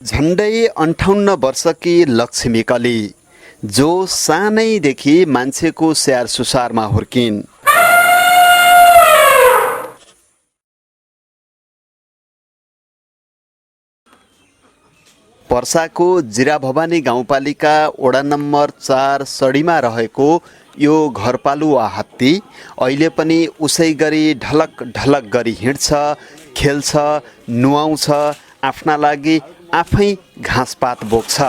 झन्डै 58 वर्षकी लक्ष्मी कली जो सानैदेखि मान्छेको स्याहार सुसारमा हुर्किन्। पर्साको जिराभवानी गाउँपालिका वडा नम्बर 4 सडीमा रहेको यो घरपालुवा हात्ती अहिले पनि उसै गरी ढलक ढलक गरी हिँड्छ, खेल्छ, नुहाउँछ, आफ्ना लागि आफै घाँसपात बोक्छ।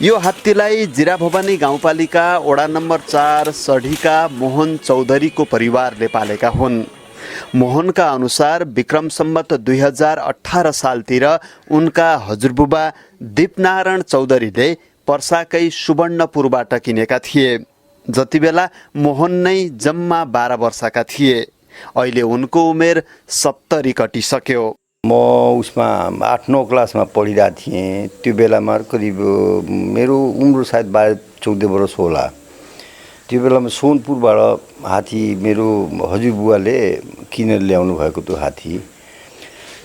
यो हात्तीलाई जिराभवानी गाउँपालिका वडा नम्बर 4 सढीका मोहन चौधरीको परिवारले पालेका हुन्। मोहनका अनुसार विक्रम सम्वत 2018 सालतिर उनका हजुरबुबा दीपनारायण चौधरीले पर्साकै सुवर्णपुरबाट किनेका थिए। जतिबेला मोहन नै जम्मा 12 वर्षका थिए। अहिले उनको उमेर 70 कटिसक्यो। म उसमा 8-9 क्लासमा पढिरहेको थिएँ। त्यो बेलामा करिब मेरो उम्र सायद 12-14 वर्ष होला। त्यो बेलामा सोनपुरबाट हात्ती मेरो हजुरबुवाले किनेर ल्याउनु भएको त्यो हात्ती।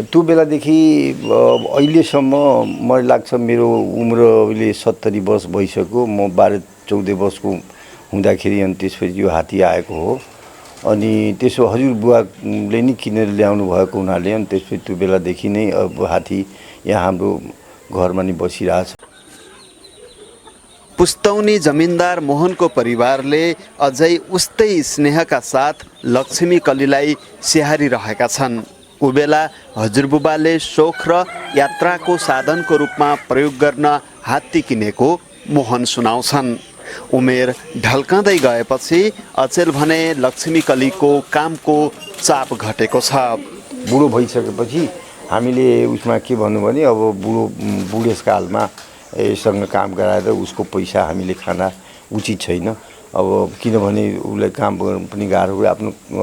त्यो बेलादेखि अहिलेसम्म मलाई लाग्छ मेरो उम्र अहिले 70 वर्ष भइसक्यो। म 12-14 वर्षको हुँदाखेरि अनि त्यसपछि यो हात्ती आएको हो। अनि त्यसो हजुरबुवाले नि किनेर ल्याउनु भएको हुनाले अनि त्यसपछि त्यो बेलादेखि नै अब हात्ती यहाँ हाम्रो घरमा नि बसिरहेछ। पुस्तौनी जमिनदार मोहनको परिवारले अझै उस्तै स्नेहका साथ लक्ष्मी कलीलाई स्याहारिरहेका छन्। उबेला हजुरबुबाले सोख र यात्राको साधनको रूपमा प्रयोग गर्न हात्ती किनेको मोहन सुनाउँछन्। उमेर ढल्कँदै गएपछि अचेल भने लक्ष्मी कलीको कामको चाप घटेको छ। बुढो भइसकेपछि हामीले उसमा के भन्नु भने अब बुढेसकालमा यससँग काम गराएर उसको पैसा हामीले खाना उचित छैन। अब किनभने उसलाई काम गर्न पनि गाह्रो हो।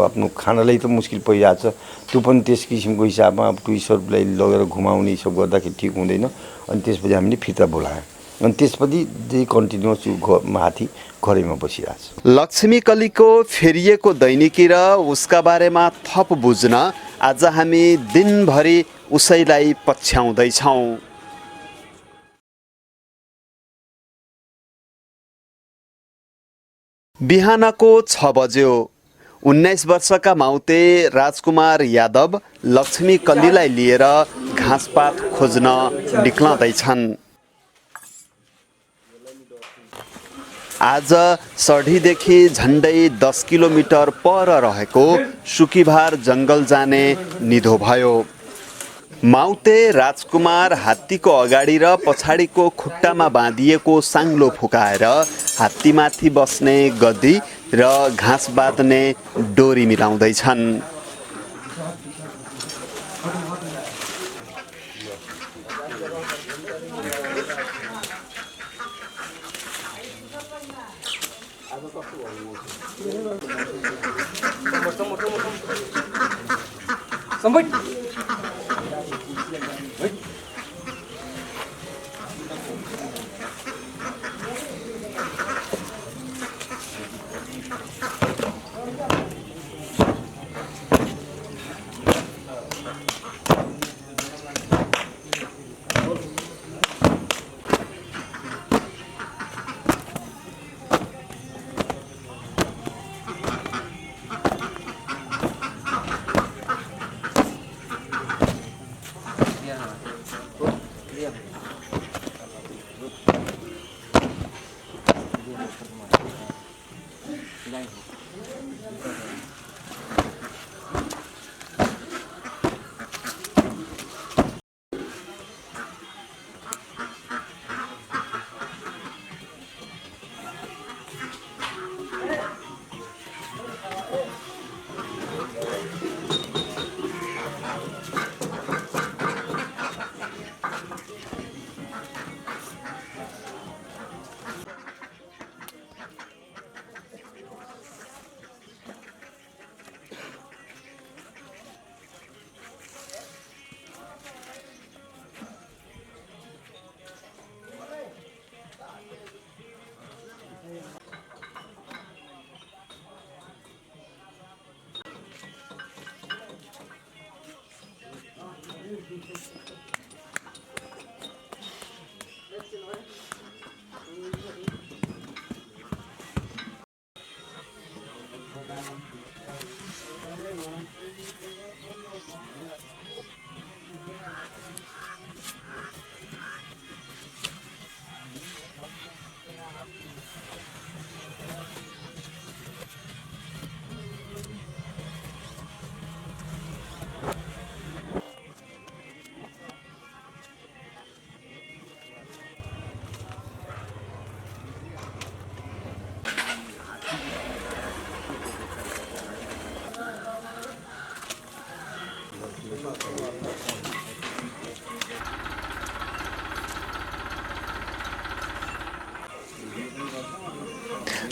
आफ्नो खानालाई त मुस्किल परिरहेछ। त्यो पनि त्यस किसिमको हिसाबमा अब टुरिस्टहरूलाई लगेर घुमाउने हिसाब गर्दाखेरि ठिक हुँदैन। अनि त्यसपछि हामीले फिर्ता बोलायौँ। अनि त्यसपछि कन्टिन्युस हात्ती घरैमा बसिरहेछ। लक्ष्मी कलीको फेरिएको दैनिकी र उसका बारेमा थप बुझ्न आज हामी दिनभरि उसैलाई पछ्याउँदैछौँ। बिहानको 6 बज्यो। 19 वर्षका माउते राजकुमार यादव लक्ष्मी कलीलाई लिएर घाँसपात खोज्न निक्लँदैछन्। आज सढीदेखि झन्डै 10 किलोमिटर पर रहेको सुकिभार जङ्गल जाने निधो भयो। माउते राजकुमार हात्तीको अगाडि र पछाडिको खुट्टामा बाँधिएको साङ्लो फुकाएर हात्तीमाथि बस्ने गद्दी र घाँस बाँध्ने डोरी मिलाउँदैछन्।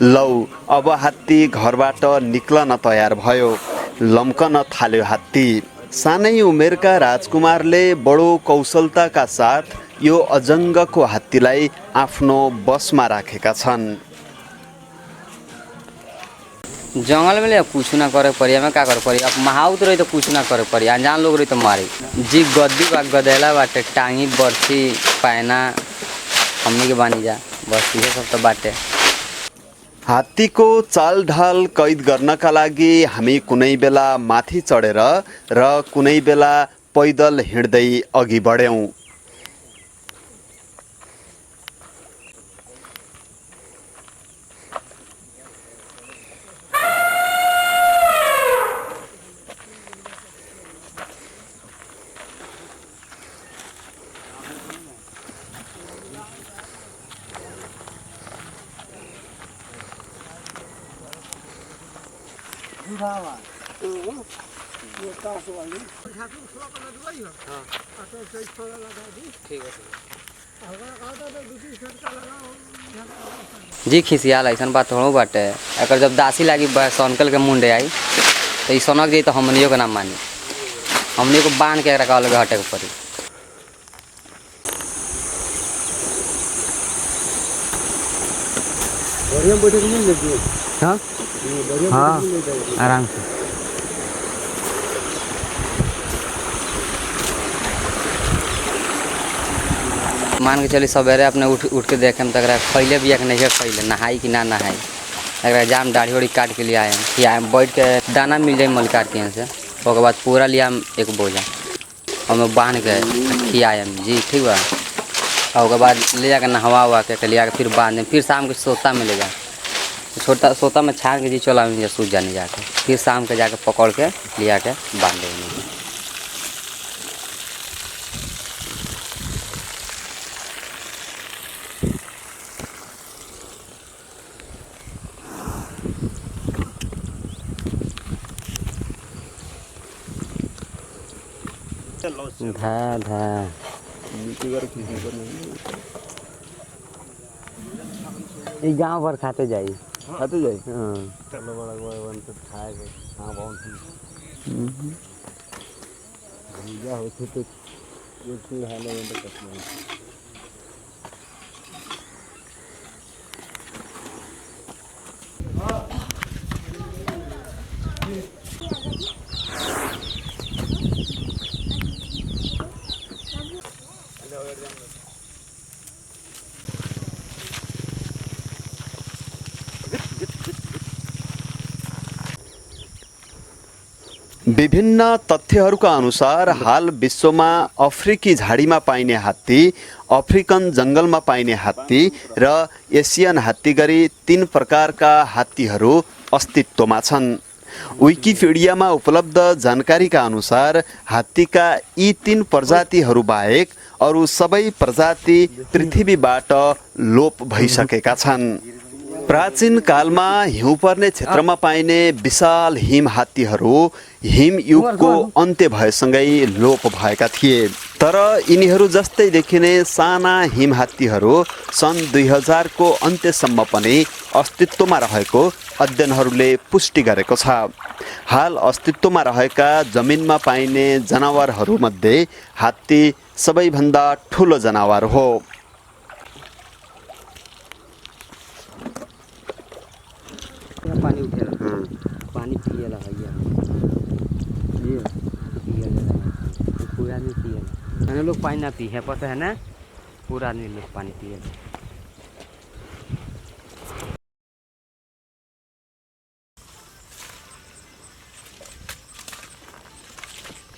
लौ अब हात्ती घरबाट निक्लन तयार भयो, लम्कन थाल्यो हात्ती। सानै उमेरका राजकुमारले बडो कौशलताका साथ यो अजङ्गको हात्तीलाई आफ्नो बसमा राखेका छन्। जंगल में ले कुछ ना करे पड़ी, हमें का करे पड़ी। अब महाउत रही तो कुछ ना करे पड़ी, अनजान लोग रही तो मारी। जी गद्दी बा, गदेला बाटे, टांगी बरछी पैना हमनी के बानी जा, बस ये सब तो बाटे। हात्तीको चालढाल कैद गर्नका लागि हामी कुनै बेला माथि चढेर र कुनै बेला पैदल हिँड्दै अघि बढ्यौँ। जी खिसियाल ऐसा बात थोड़ा बाटे। अगर जब दासी लागी सनकल के मुंडे आई तो सनक जाई तो हमनियों के नाम मानी, हमनियों को बांध के रखा अलग हटे के पड़ी। हाँ हाँ आराम से। मान के चली सवेरे अपने उठ के देखे तक खैले भी नहीं है, खैले नहाई कि ना नहाई। अगर जाम दाढ़ी उड़ी काट के लिए आए खियाए, बैठ के दाना मिल जाए मलकार के यहाँ से, उसके बाद पूरा लिया एक बोझा और मैं बांध के खियाए जी ठीक बा। और उसके बाद ले जाकर नहवा उवा के ले आकर फिर बांध, फिर शाम के सोता में ले जा, छोटा सोता में छान के जी चला सूझ जाने जाके, फिर शाम के जाके पकड़ के ले आके बांध देंगे। धा धा ये गांव भर खाते जाई हाँ चलो बड़ा वन तो खाएगा हाँ बहुत भैया होते तो ये चीज हाले में तो कसम विभिन्न तथ्यहरूका अनुसार हाल विश्वमा अफ्रिकी झाडीमा पाइने हात्ती, अफ्रिकन जङ्गलमा पाइने हात्ती र एसियन हात्ती गरी 3 प्रकारका हात्तीहरू अस्तित्वमा छन्। विकिपीडियामा उपलब्ध जानकारीका अनुसार हात्तीका यी 3 प्रजातिहरू बाहेक अरू सबै प्रजाति पृथ्वीबाट लोप भइसकेका छन्। प्राचीन कालमा हिउँ पर्ने क्षेत्रमा पाइने विशाल हिम हात्तीहरू हिमयुगको अन्त्य भएसँगै लोप भएका थिए। तर यिनीहरू जस्तै देखिने साना हिम हात्तीहरू सन् 2000 को अन्त्यसम्म पनि अस्तित्वमा रहेको अध्ययनहरूले पुष्टि गरेको छ। हाल अस्तित्वमा रहेका जमिनमा पाइने जनावरहरूमध्ये हात्ती सबैभन्दा ठुलो जनावर हो। पानी उठेला पानी पिएला भैया ये पिएला पूरा नहीं पिएला मैंने लोग पानी ना पी है पता है ना पूरा नहीं लोग पानी पिएला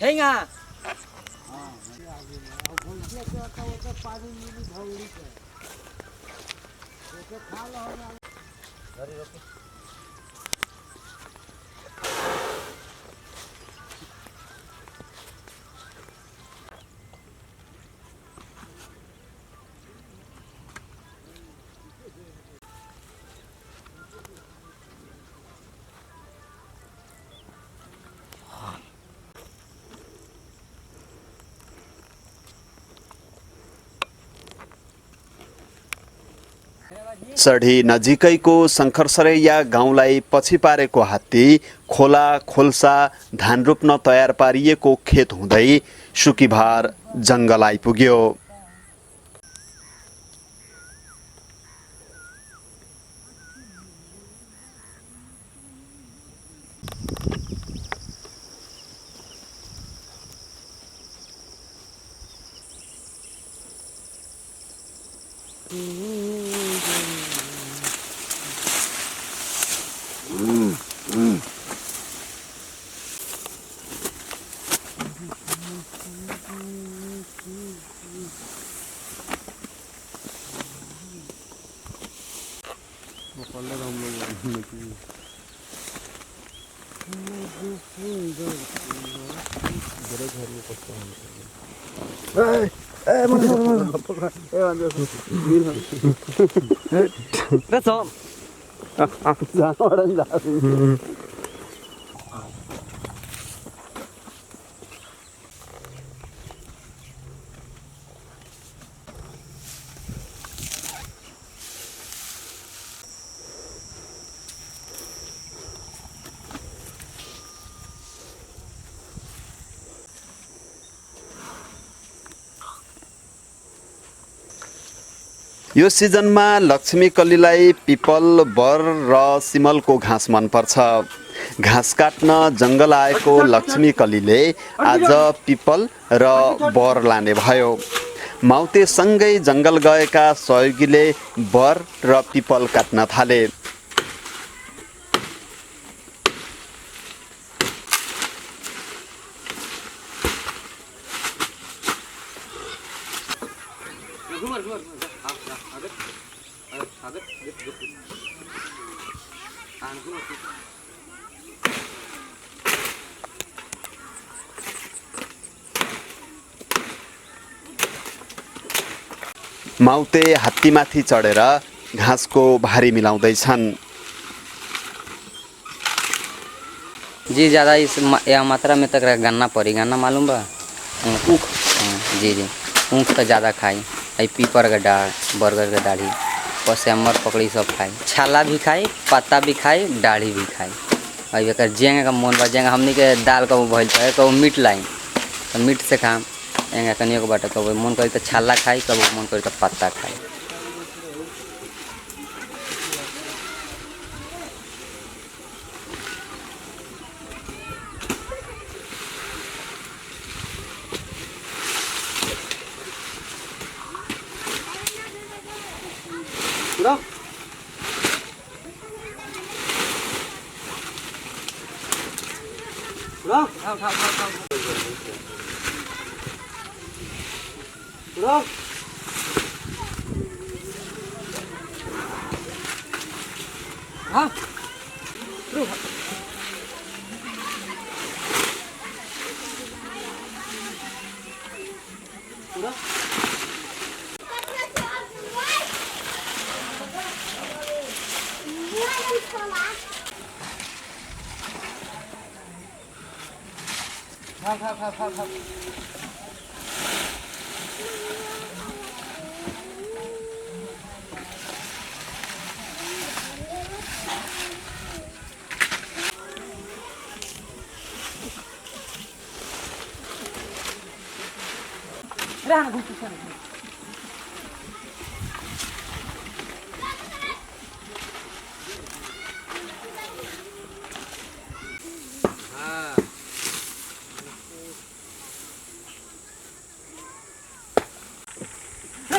हैगा चढी नजिकैको शङ्खरसरैया गाउँलाई पछि पारेको हात्ती खोला खोल्सा धान रोप्न तयार पारिएको खेत हुँदै सुकीभार जङ्गल आइपुग्यो। यो सिजनमा लक्ष्मी कल्लीलाई पिपल बर र सिमलको घाँस मनपर्छ। घाँस काट्न जङ्गल आएको लक्ष्मी कल्लीले आज पिपल र बर लाने भयो। माउतेसँगै जङ्गल गएका सहयोगीले बर र पिपल काट्न थाले। माउते हात्तीमाथि चढेर घाँसको भारी मिलाउँदैछन्। जी ज़्यादा इस या मात्रा में तक गन्ना पड़ी। गन्ना मालूम बा? ऊख। जी जी ऊख तो ज़्यादा खाई। आई पीपर का डाढ़, बरगद का डाढ़ी, पसेमर पकड़ी सब खाई। छाला भी खाई, पत्ता भी खाई, डाढ़ी भी खाई। और एक जेंगे का मोन बा, जेंगे हमनी के दाल का भइल है, कबो मीट लाई तो मीट से खाम एंगा कनियो को बाटे। कबो मन करी तो छाला खाई, कबो मन करी तो पत्ता खाई।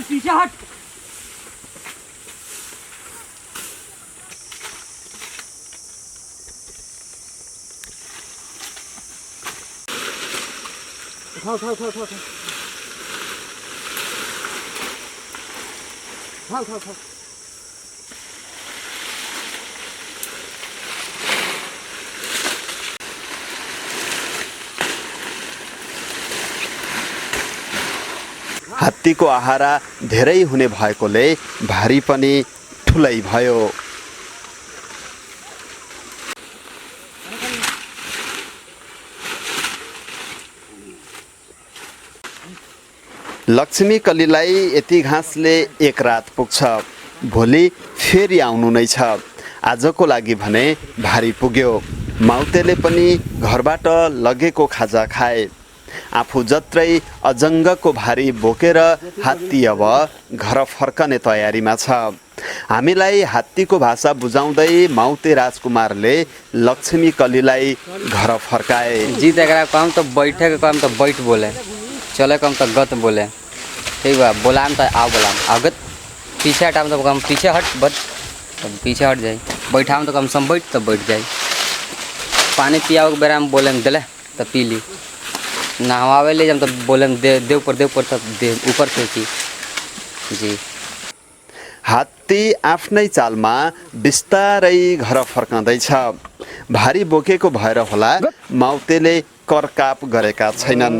पीछे हट। उठाओ उठाओ उठाओ उठाओ उठाओ उठाओ उठाओ। हात्तीको आहारा धेरै हुने भएकोले भारी पनि ठुलै भयो। लक्ष्मी कल्लीलाई यति घाँसले एक रात पुग्छ। भोलि फेरि आउनु नै छ। आजको लागि भने भारी पुग्यो। माउतेले पनि घरबाट लगेको खाजा खाए। आफू जत्रै अजङ्गको भारी बोकेर हात्ती अब घर फर्कने तयारीमा छ। हामीलाई हात्तीको भाषा बुझाउँदै माउते राजकुमारले लक्ष्मी कलीलाई घर फर्काए। जीत एकरा काम तो बैठे के काम तो बैठ बोले, चले काम तो गत बोले। ठीक बा, बोलाम तो आओ बोलाम, अगत पीछे हटाम तो कम पीछे हट बच, तब पीछे हट जाए। बैठाम तो कम सम बैठ तो बैठ जाए। पानी पियाओ के बेरा में बोले में दिले तो पी ली। नहवावे ले जब तो बोले में दे ऊपर तब दे ऊपर फेंकी। जी हात्ती आफ्नै चालमा बिस्तारै घर फर्कँदैछ। भारी बोकेको भएर होला माउतेले करकाप गरेका छैनन्।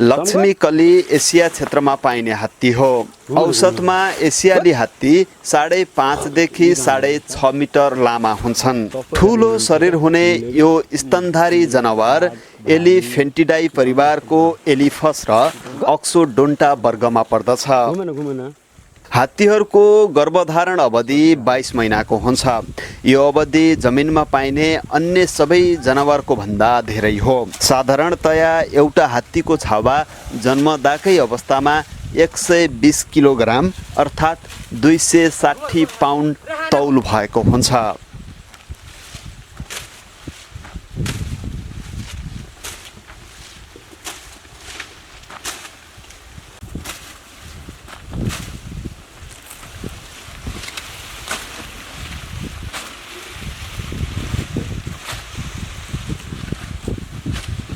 लक्ष्मी कली एसिया क्षेत्रमा पाइने हात्ती हो। औसतमा एसियाली हात्ती 5.5 देखि 6.5 मिटर लामा हुन्छन्। ठुलो शरीर हुने यो स्तनधारी जनावर एलिफेन्टिडाई परिवारको एलिफस र अक्सोडोन्टा वर्गमा पर्दछ। हात्तीहरूको गर्भधारण अवधि 22 महिनाको हुन्छ। यो अवधि जमिनमा पाइने अन्य सबै जनावरको भन्दा धेरै हो। साधारणतया एउटा हात्तीको छावा जन्मदाकै अवस्थामा 120 किलोग्राम अर्थात् 260 पाउन्ड तौल भएको हुन्छ।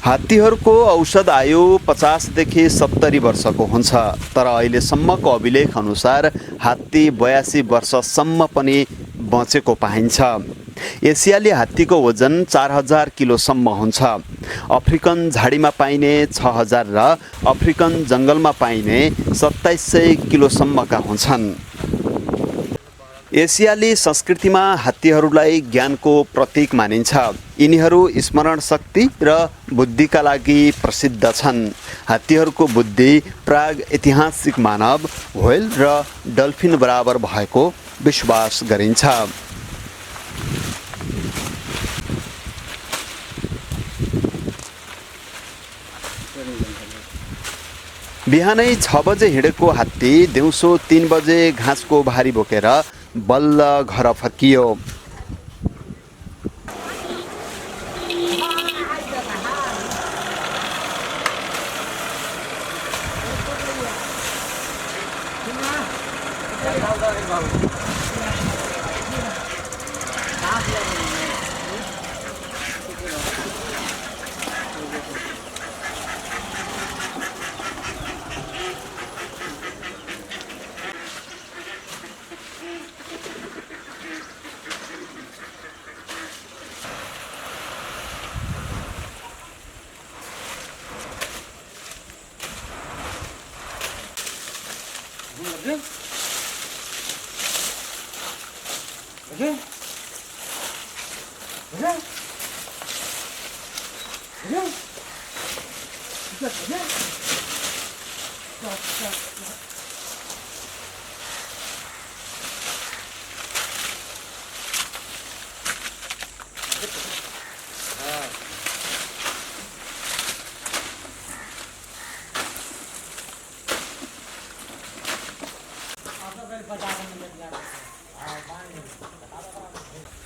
हात्तीहरूको औसत आयु 50 देखि 70 वर्षको हुन्छ। तर अहिलेसम्मको अभिलेख अनुसार हात्ती 82 वर्षसम्म पनि बचेको पाइन्छ। एसियाली हात्तीको वजन 4000 किलोसम्म हुन्छ। अफ्रिकन झाडीमा पाइने 6000 र अफ्रिकन जङ्गलमा पाइने 2700 किलोसम्मका हुन्छन्। एसियाली संस्कृतिमा हात्तीहरूलाई ज्ञानको प्रतीक मानिन्छ। यिनीहरू स्मरण शक्ति र बुद्धिका लागि प्रसिद्ध छन्। हात्तीहरूको बुद्धि प्राग ऐतिहासिक मानव, व्हेल र डल्फिन बराबर भएको विश्वास गरिन्छ। बिहानै 6 बजे हिँडेको हात्ती दिउँसो 3 बजे घाँसको भारी बोकेर बल्ल घर फर्कियो।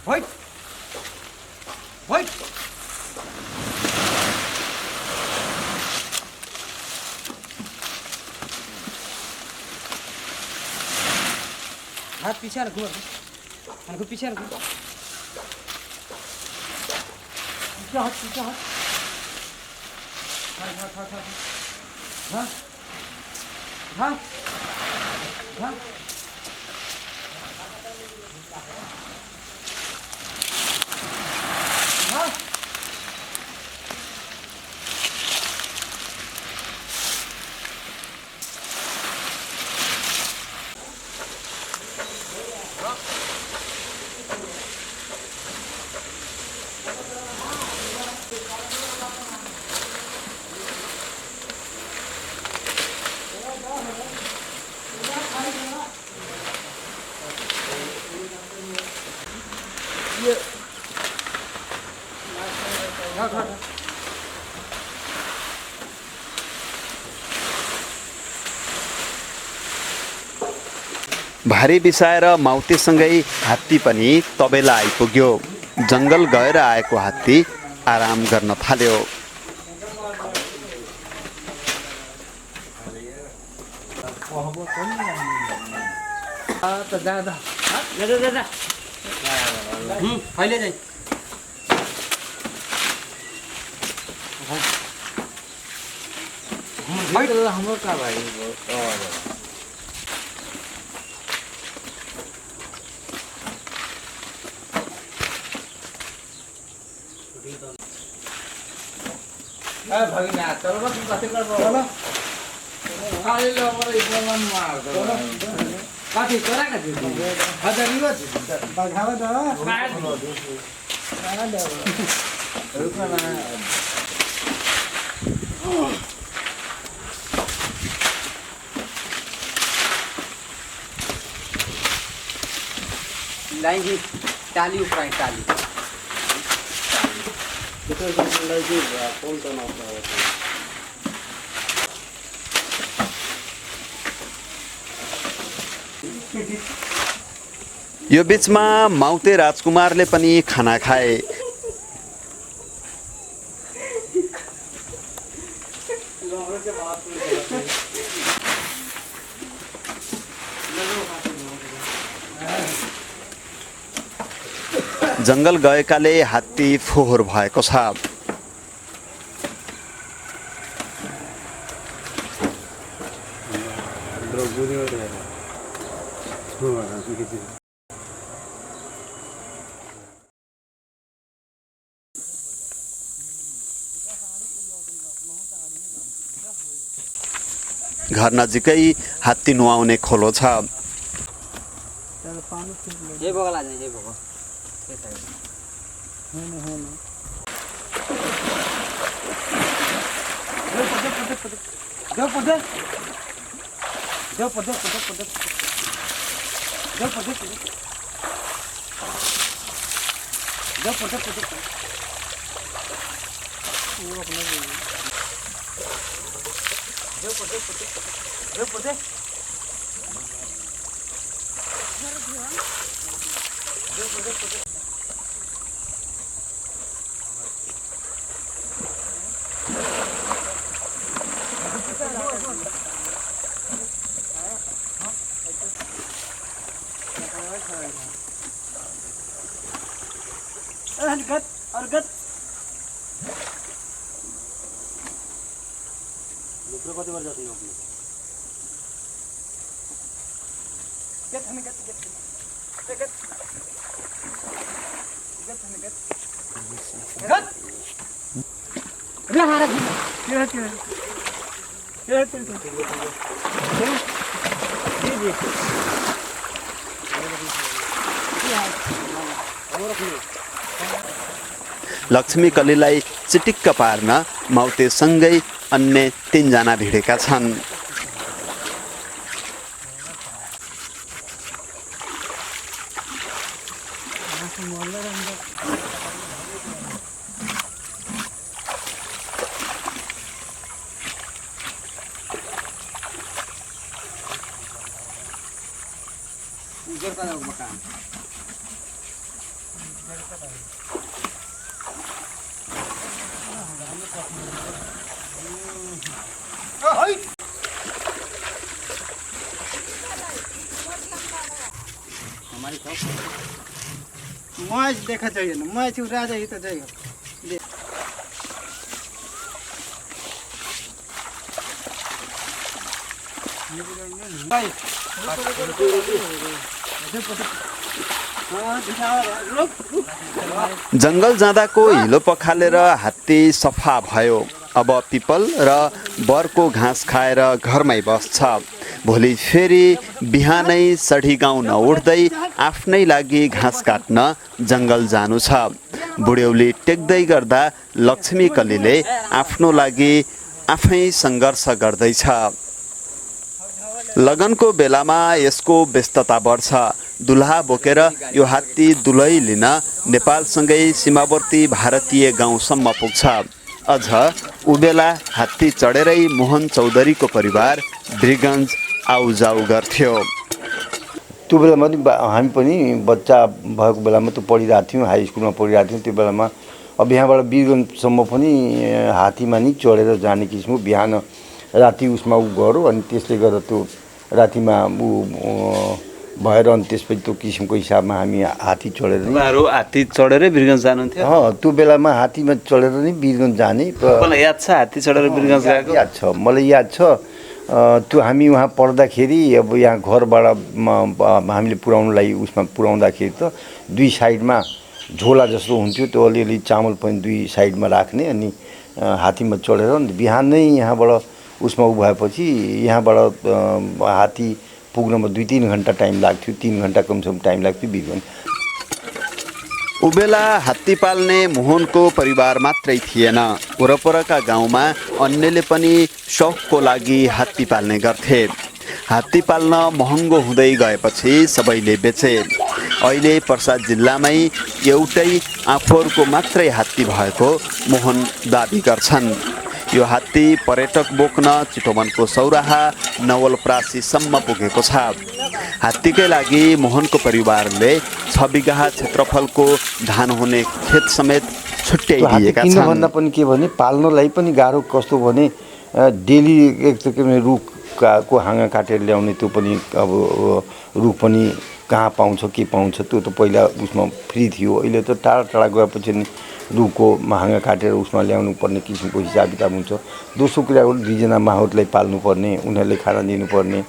Wait! Wait! हाथ पीछे रखो, हाथ पीछे रखो। पीछे हाथ, पीछे हाथ। हाँ, हाँ, हाँ। भारी बिसाएर माउतेसँगै हात्ती पनि तबेला आइपुग्यो। जङ्गल गएर आएको हात्ती आराम गर्न थाल्यो। फैले जाई हाम्रो का भाइ भगिना चलो बस कति कर बोलो खाली लो हमर इस्लाम मार दो काठी तोरा का दे हजारी हो बघावा दो रुकना ना लाएंगे टाली ऊपर टाली यो बीचमा माउते राजकुमारले पनि खाना खाए। जङ्गल गएकाले हात्ती फोहोर भएको छ। घर नजिकै हात्ती नुहाउने खोलो छ। ये बगल आ जाए ये बगल जाओ पड़े जाओ पड़े जाओ पड़े और गत दूसरे कति बार जाती हो अपने गत हमें गत रे हारा लक्ष्मी कलीलाई चिटिक्क पार्न माउतेसँगै अन्य 3 जना भिडेका छन्। मैच देखा चाहिए ना मैच उड़ा जाए तो जाइए भाई जङ्गल जाँदाको हिलो पखालेर हात्ती सफा भयो। अब पिपल र बरको घाँस खाएर घरमै बस्छ। भोलि फेरि बिहानै सढी गाउँ नउठ्दै आफ्नै लागि घाँस काट्न जङ्गल जानु छ। बुढ्यौली टेक्दै गर्दा लक्ष्मी कलीले आफ्नो लागि आफै सङ्घर्ष गर्दैछ। लगनको बेलामा यसको व्यस्तता बढ्छ। दुल्हा बोकेर यो हात्ती दुलै लिन नेपालसँगै सीमावर्ती भारतीय गाउँसम्म पुग्छ। अझ उबेला हात्ती चढेरै मोहन चौधरीको परिवार वीरगञ्ज आउजाउ गर्थ्यो। त्यो बेलामा हामी पनि बच्चा भएको बेलामा त पढिरहेको थियौँ, हाई स्कुलमा पढिरहेको थियौँ। त्यो बेलामा अब यहाँबाट वीरगन्जसम्म पनि हात्तीमा नि चढेर जाने किसिमको बिहान राति उसमा ऊ गऱ्यो अनि त्यसले गर्दा त्यो रातिमा ऊ भएर अनि त्यसपछि त्यो किसिमको हिसाबमा हामी हात्ती चढेर हात्ती चढेरै वीरगन्ज जानुहुन्थ्यो? त्यो बेलामा हात्तीमा चढेर नै वीरगन्ज जाने। मलाई याद छ हात्ती चढेर वीरगन्ज गएको? याद छ, मलाई याद छ। त्यो हामी वहाँ पढ्दाखेरि अब यहाँ घरबाट हामीले पुर्याउनुलाई उसमा पुर्याउँदाखेरि त दुई साइडमा झोला जस्तो हुन्थ्यो, त्यो अलिअलि चामल पनि दुई साइडमा राख्ने अनि हात्तीमा चढेर बिहानै यहाँबाट उसमा उ भएपछि यहाँबाट हात्ती पुग्नमा 2-3 घन्टा टाइम लाग्थ्यो, 3 घन्टा कमसेकम टाइम लाग्थ्यो वीरगन्ज। उबेला हात्ती पाल्ने मोहनको परिवार मात्रै थिएन, वरपरका गाउँमा अन्यले पनि शौकको लागि हात्ती पाल्ने गर्थे। हात्ती पाल्न महँगो हुँदै गएपछि सबैले बेचे। अहिले पर्सा जिल्लामै एउटै आफूहरूको मात्रै हात्ती भएको मोहन दाबी गर्छन्। यो हात्ती पर्यटक बोक्न चितवनको सौराहा नवलपरासीसम्म पुगेको छ। हात्तीकै लागि मोहनको परिवारले 6 बिघा क्षेत्रफलको धान हुने खेत समेत छुट्याइदिएका छन्। किनभन्दा पनि के भने पाल्नलाई पनि गाह्रो कस्तो भने डेली एक रुखको हाँगा काटेर ल्याउने, त्यो पनि अब रुख पनि कहाँ पाउँछ के पाउँछ त्यो त पहिला उसमा फ्री थियो। अहिले त टाढा टाढा गएपछि रुखको हाँगा काटेर उसमा ल्याउनु पर्ने किसिमको हिसाब किताब हुन्छ। दोस्रो कुरा हो 2 जना माहुतलाई पाल्नुपर्ने, उनीहरूले खाना दिनुपर्ने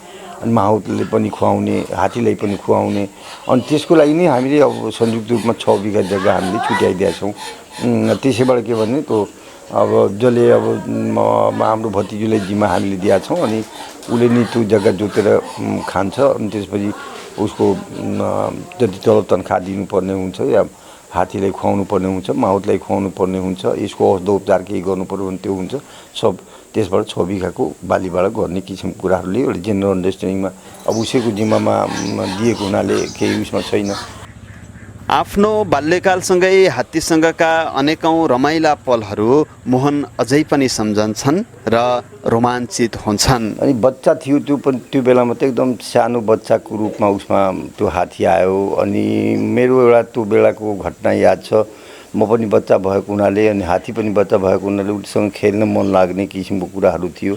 अनि माहुतले पनि खुवाउने, हात्तीलाई पनि खुवाउने। अनि त्यसको लागि नै हामीले अब संयुक्त रूपमा 6 बिघा जग्गा हामीले छुट्याइदिएका छौँ। त्यसैबाट के भने त्यो अब जसले अब हाम्रो भतिजुलाई जिम्मा हामीले दिएका छौँ अनि उसले नि त्यो जग्गा जोतेर खान्छ अनि त्यसपछि उसको जति तलब तनखा दिनुपर्ने हुन्छ या हात्तीलाई खुवाउनु पर्ने हुन्छ, माहुतलाई खुवाउनु पर्ने हुन्छ, यसको औषध उपचार केही गर्नु पर्यो भने त्यो हुन्छ। सब त्यसबाट 6 बिघाको बालीबाट गर्ने किसिमको कुराहरूले एउटा जेनरल अन्डरस्ट्यान्डिङमा अब उसैको जिम्मामा दिएको हुनाले केही उसमा छैन। आफ्नो बाल्यकालसँगै हात्तीसँगका अनेकौं रमाइला पलहरू मोहन अझै पनि सम्झन्छन् र रोमाञ्चित हुन्छन्। अनि बच्चा थियो त्यो बेलामा त एकदम सानो बच्चाको रूपमा उसमा त्यो हात्ती आयो अनि मेरो एउटा त्यो बेलाको घटना याद छ। म पनि बच्चा भएको हुनाले अनि हात्ती पनि बच्चा भएको हुनाले उसँग खेल्न मन लाग्ने किसिमको कुराहरू थियो।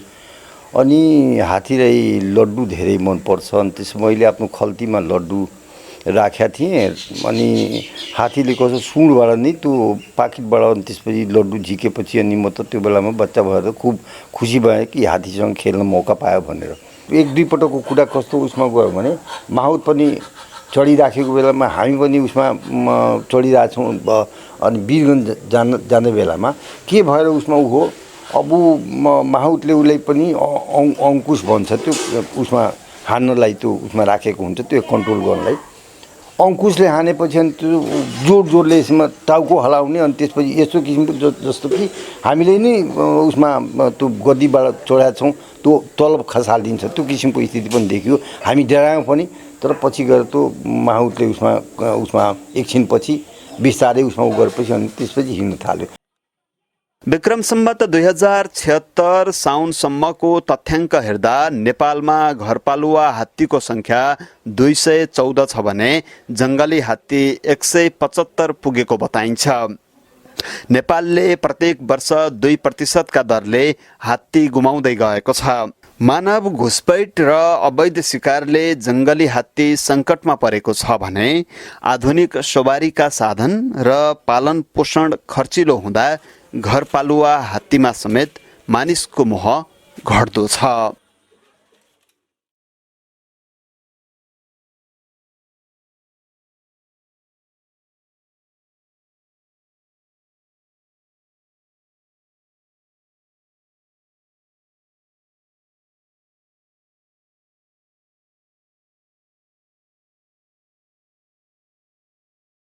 अनि हात्तीलाई लड्डु धेरै मनपर्छ अनि त्यसो मैले आफ्नो खल्तीमा लड्डु राखेका थिएँ अनि हात्तीले कसो सुँडबाट नै त्यो पाकिटबाट अनि त्यसपछि लड्डु झिकेपछि अनि म त त्यो बेलामा बच्चा भएर खुब खुसी भएँ कि हात्तीसँग खेल्न मौका पायो भनेर। 1-2 पटकको कुरा कस्तो उसमा गयो भने माहुत पनि चढिराखेको बेलामा हामी पनि उसमा चढिरहेछौँ अनि वीरगन्ज जाने बेलामा के भएर उसमा ऊ हो अब माहुतले उसलाई पनि अङ्कुश भन्छ त्यो उसमा हान्नलाई त्यो उसमा राखेको हुन्छ त्यो कन्ट्रोल गर्नलाई। अङ्कुशले हानेपछि अनि त्यो जोडले यसमा टाउको हलाउने अनि त्यसपछि यस्तो किसिमको जस्तो कि हामीले नै उसमा त्यो गद्दीबाट चढाएका छौँ त्यो तलब खसालिदिन्छ त्यो किसिमको स्थिति पनि देखियो। हामी डरायौँ पनि तर पछि गएर त्यो माहुतले उसमा एकछिनपछि बिस्तारै उसमा उ गरेपछि अनि त्यसपछि हिँड्न थाल्यो। विक्रम सम्वत 2076 साउनसम्मको तथ्याङ्क हेर्दा नेपालमा घरपालुवा हात्तीको संख्या 214 छ भने जङ्गली हात्ती 175 पुगेको बताइन्छ। नेपालले प्रत्येक वर्ष 2% का दरले हात्ती गुमाउँदै गएको छ। मानव घुसपैठ र अवैध शिकारले जङ्गली हात्ती सङ्कटमा परेको छ भने आधुनिक सवारीका साधन र पालन पोषण खर्चिलो हुँदा घरपालुवा हात्तीमा समेत मानिसको मोह घट्दो छ।